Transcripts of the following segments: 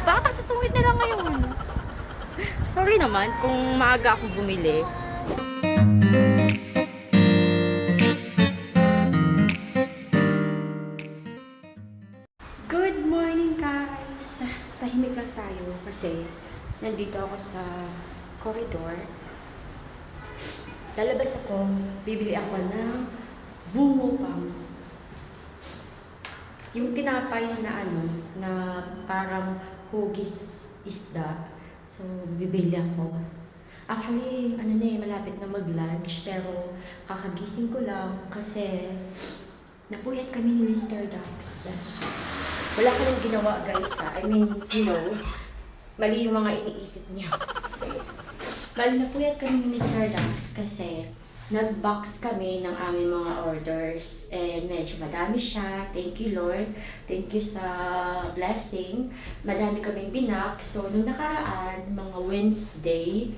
Baka sasungit na lang ngayon. Sorry naman kung maaga ako bumili. Good morning guys! Tahimik lang tayo kasi nandito ako sa corridor. Lalabas ako, bibili ako ng bungopang. Yung tinapay na na parang hugis isda. So, bibili ako. Actually, malapit na mag-lunch, pero kakagising ko lang kasi napuyat kami ni Mr. Dax. Wala ko lang ginawa, guys, ha. I mean, mali yung mga iniisip niya. Bali, napuyat kami ni Mr. Dax kasi nag-box kami ng aming mga orders. And medyo madami siya. Thank you, Lord. Thank you sa blessing. Madami kaming binox. So, nung nakaraan, mga Wednesday,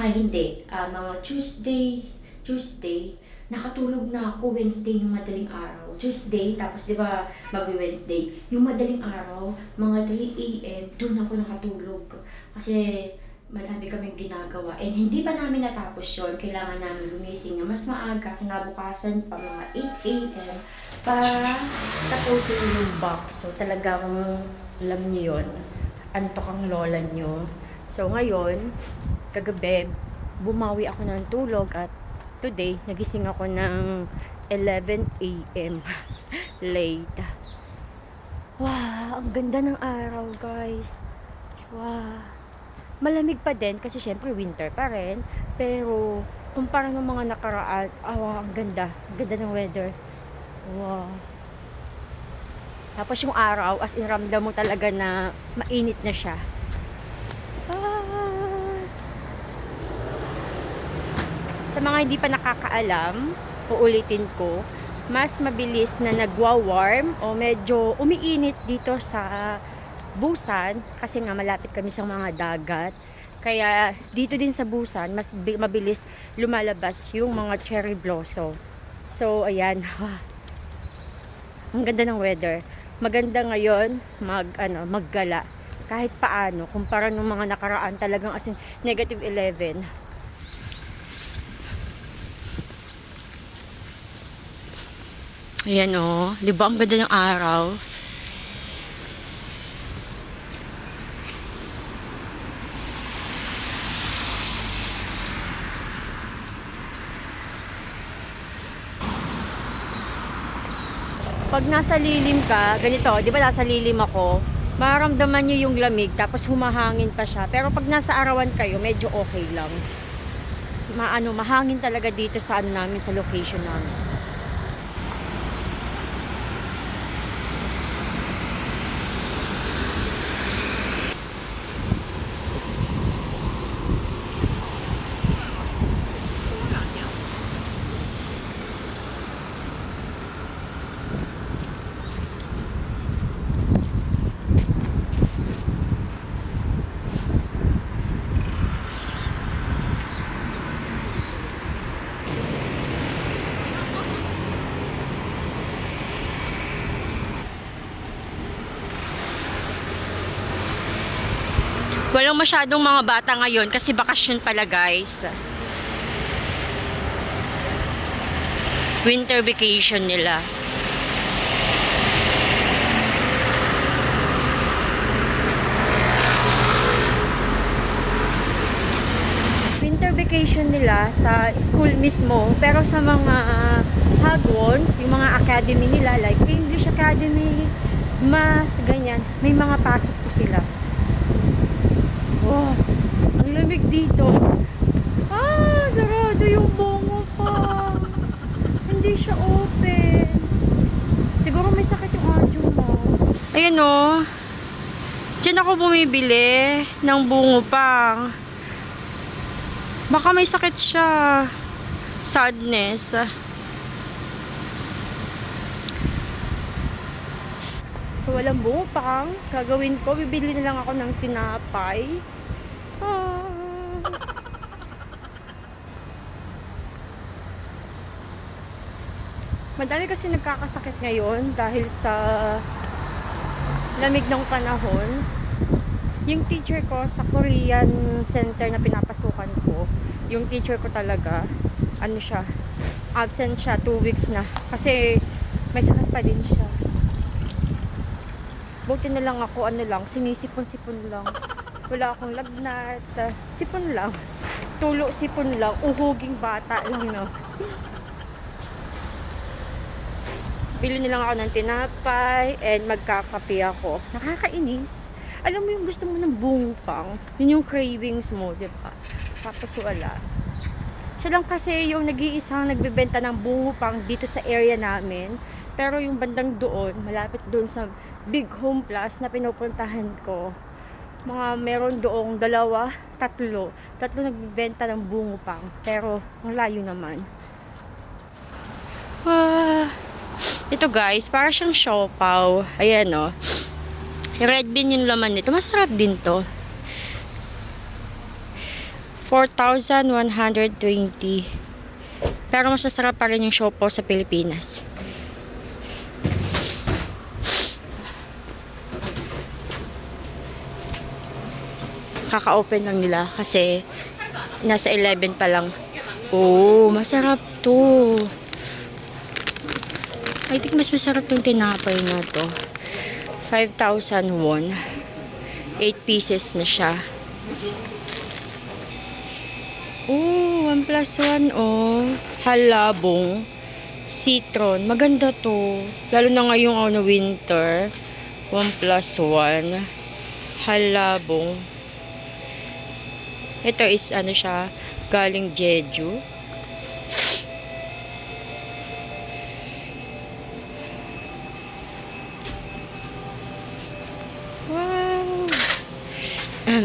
mga Tuesday, nakatulog na ako Wednesday ng madaling araw. Tuesday, tapos di ba mag-Wednesday, yung madaling araw, mga 3 AM, doon ako nakatulog. Kasi madami kaming ginagawa. And hindi pa namin natapos yun. Kailangan namin gumising na mas maaga, kinabukasan pa mga 8 AM para tapusin yung box. So talagang, alam niyo yun, antok ang lola niyo. So ngayon, kagabi, bumawi ako ng tulog at today, nagising ako ng 11 AM. Late. Wow, ang ganda ng araw, guys. Wow. Malamig pa din kasi syempre winter pa rin. Pero kumpara ng mga nakaraan, wow, ang ganda. Ang ganda ng weather. Wow. Tapos yung araw, as in ramdam mo talaga na mainit na siya. Ah. Sa mga hindi pa nakakaalam, uulitin ko, mas mabilis na nagwa-warm o medyo umiinit dito sa Busan kasi nga malapit kami sa mga dagat. Kaya dito din sa Busan, mas mabilis lumalabas yung mga cherry blossom. So ayan, ang ganda ng weather. Maganda ngayon maggala. Kahit paano, kumpara nung mga nakaraan talagang as in -11. Ayan o, di ba ang ganda ng araw? Pag nasa lilim ka, ganito, di ba nasa lilim ako, mararamdaman nyo yung lamig, tapos humahangin pa siya. Pero pag nasa arawan kayo, medyo okay lang. Mahangin talaga dito sa namin, sa location namin. Walang masyadong mga bata ngayon kasi bakasyon pala, guys. Winter vacation nila. Winter vacation nila sa school mismo, pero sa mga hagwons, yung mga academy nila, like English Academy, math, ganyan, may mga pasok po sila. Wow, ang lamig dito. Sarado yung bongo pa. Hindi siya open. Siguro may sakit yung audio mo. Ayan o. Diyan ako bumibili ng bungo pang. Baka may sakit siya. Sadness. So walang bungo pang. Gagawin ko, bibili na lang ako ng tinapay. Madami kasi nagkakasakit ngayon dahil sa lamig ng panahon. Yung teacher ko sa Korean center na pinapasukan ko, yung teacher ko talaga, ano siya, absent siya 2 weeks na. Kasi may sakit pa din siya. Buti na lang ako, ano lang, sinisipon-sipon lang. Wala akong lagnat, sipon lang. Tulo, sipon lang, uhuging bata lang, no. Bili nilang ako ng tinapay and magkakape ako. Nakakainis. Alam mo yung gusto mo ng bungpang, yun yung cravings mo, di ba? Tapos wala. Siya lang kasi yung nag-iisang nagbebenta ng bungpang dito sa area namin. Pero yung bandang doon, malapit doon sa Big Home Plus na pinupuntahan ko, meron doong 2, 3 nagbebenta ng bungpang. Pero ang layo naman. Ito guys, para siyang siopaw. Ayan o. Red bean yung laman nito. Masarap din to. 4,120. Pero mas masarap pa rin yung siopaw sa Pilipinas. Kaka-open lang nila kasi nasa 11 pa lang. Oh, masarap to. I think mas masarap tong tinapay na to. 5,000 won. 8 pieces na siya. Oh, 1+1 oh. Halabong. Citron. Maganda to. Lalo na ngayong winter. 1+1. Halabong. Ito is ano siya, galing Jeju. Wow!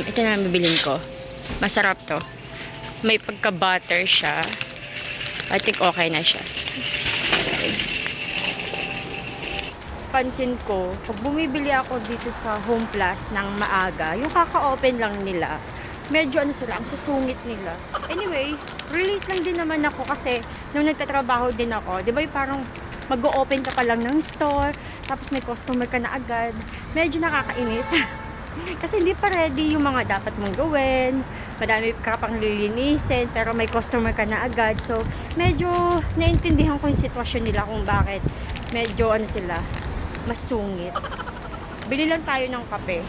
Ito na ang bibilin ko. Masarap to. May pagka-butter siya. I think okay na siya. Pansin ko, pag bumibili ako dito sa Home Plus ng maaga, yung kaka-open lang nila, medyo ano sila, ang susungit nila. Anyway, relate lang din naman ako kasi nung nagtatrabaho din ako, di ba yung parang mag-o-open ka pa lang ng store, tapos may customer ka na agad. Medyo nakakainis. Kasi hindi pa ready yung mga dapat mong gawin. Madami ka pang lilinisin, pero may customer ka na agad. So, medyo naintindihan ko yung sitwasyon nila kung bakit medyo ano sila, masungit. Bili lang tayo ng kape.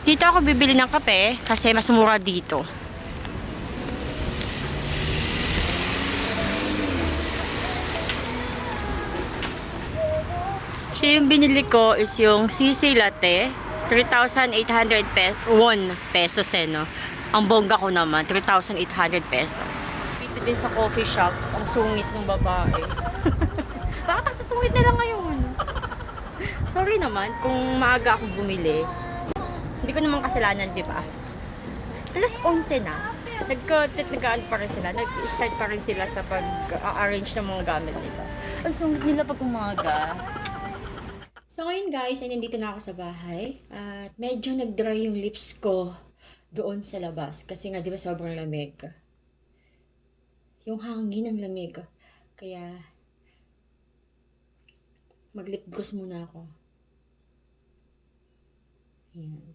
Dito ako bibili ng kape kasi mas mura dito. So, yung binili ko is yung CC Latte. 3,800 pesos eh, no? Ang bongga ko naman, 3,800 pesos. Dito din sa coffee shop, ang sungit ng babae. Bakit ang sasungit nila ngayon? Sorry naman kung maaga akong bumili. Hindi ko naman kasalanan, di ba? Alas 11 na. Nag-ano pa rin sila. Nag-start pa rin sila sa pag-arrange ng mga gamit nila. Ang sungit nila pag umaga. So ngayon guys, ay nandito na ako sa bahay. At medyo nag-dry yung lips ko doon sa labas. Kasi nga, di ba, sobrang lamig. Yung hangin ng lamig. Kaya, mag-lip gloss muna ako. Ayan.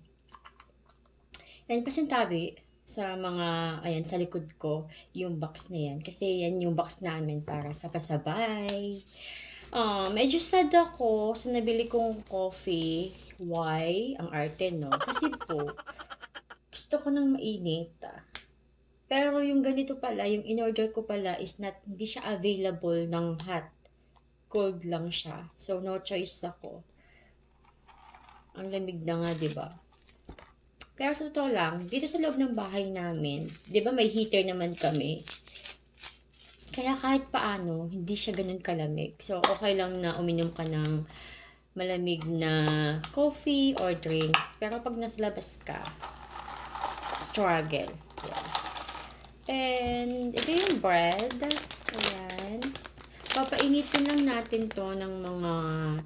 Yan, pasintabi sa mga, ayan, sa likod ko, yung box na yan. Kasi yan yung box namin para sa pasabay. Medyo sad ako sa nabili kong coffee. Why? Ang arte, no? Kasi po, gusto ko ng mainit. Pero yung ganito pala, yung in-order ko pala is hindi siya available ng hot. Cold lang siya. So, no choice ako. Ang lamig na nga, diba? Pero sa totoo lang, dito sa loob ng bahay namin, diba may heater naman kami. Kaya kahit paano, hindi siya ganun kalamig. So, okay lang na uminom ka ng malamig na coffee or drinks. Pero pag nasa labas ka, struggle. Yeah. And, ito yung bread. Ayan. Papainitin lang natin to ng mga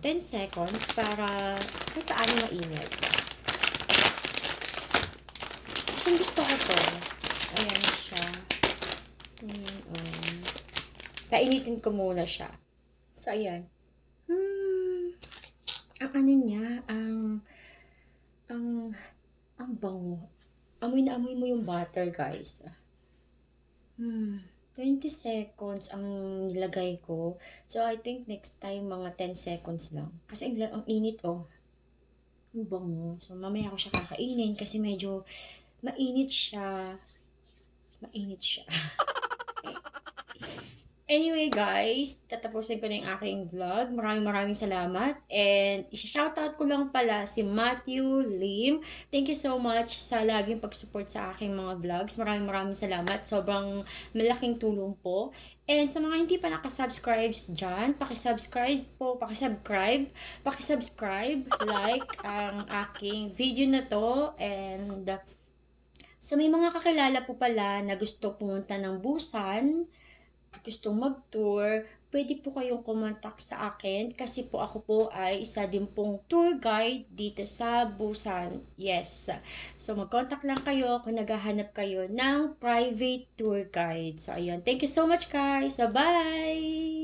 10 seconds para kahit paano mainit. Gusto ko to. Ayan siya. Kainitin ko muna siya. So, ayan. Ang ano niya, ang Ang, ang bango. Amoy na amoy mo yung butter, guys. 20 seconds ang nilagay ko. So, I think next time, mga 10 seconds lang. Kasi ang init, oh. Ang bango. So, mamaya ako siya kakainin kasi medyo mainit siya. Mainit siya. Anyway, guys, tatapusin ko na yung aking vlog. Maraming salamat. And isa-shoutout ko lang pala si Matthew Lim. Thank you so much sa laging pag-support sa aking mga vlogs. Maraming salamat. Sobrang malaking tulong po. And sa mga hindi pa nakasubscribe dyan, pakisubscribe, like ang aking video na to. And sa may mga kakilala po pala na gusto pumunta ng Busan, gustong mag-tour, pwede po kayong kumontak sa akin kasi po ako po ay isa din pong tour guide dito sa Busan. Yes. So, mag-contact lang kayo kung naghahanap kayo ng private tour guide. So, ayun. Thank you so much, guys. Bye-bye!